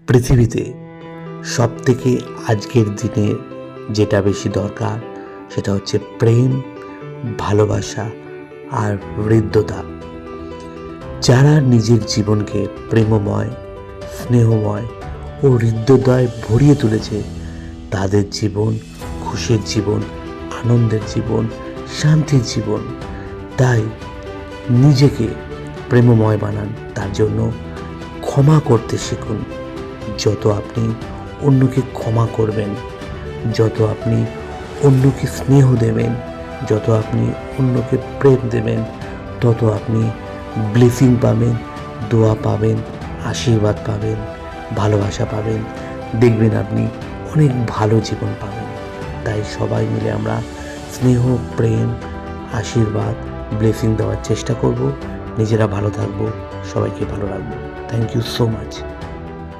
পৃথিবীতে সবথেকে আজকের দিনে যেটা বেশি দরকার সেটা হচ্ছে প্রেম, ভালোবাসা আর হৃদ্যতা। যারা নিজের জীবনকে প্রেমময়, স্নেহময় ও হৃদ্যতায় ভরিয়ে তুলেছে তাদের জীবন খুশির জীবন, আনন্দের জীবন, শান্তির জীবন। তাই নিজেকে প্রেমময় বানান, তার জন্য ক্ষমা করতে শিখুন। যত আপনি অন্যকে ক্ষমা করবেন, যত আপনি অন্যকে স্নেহ দেবেন, যত আপনি অন্যকে প্রেম দেবেন, তত আপনি ব্লেসিং পাবেন, দোয়া পাবেন, আশীর্বাদ পাবেন, ভালোবাসা পাবেন। দেখবেন আপনি অনেক ভালো জীবন পাবেন। তাই সবাই মিলে আমরা স্নেহ, প্রেম, আশীর্বাদ, ব্লেসিং দেওয়ার চেষ্টা করব। নিজেরা ভালো থাকবো, সবাইকে ভালো রাখবো। Thank you so much.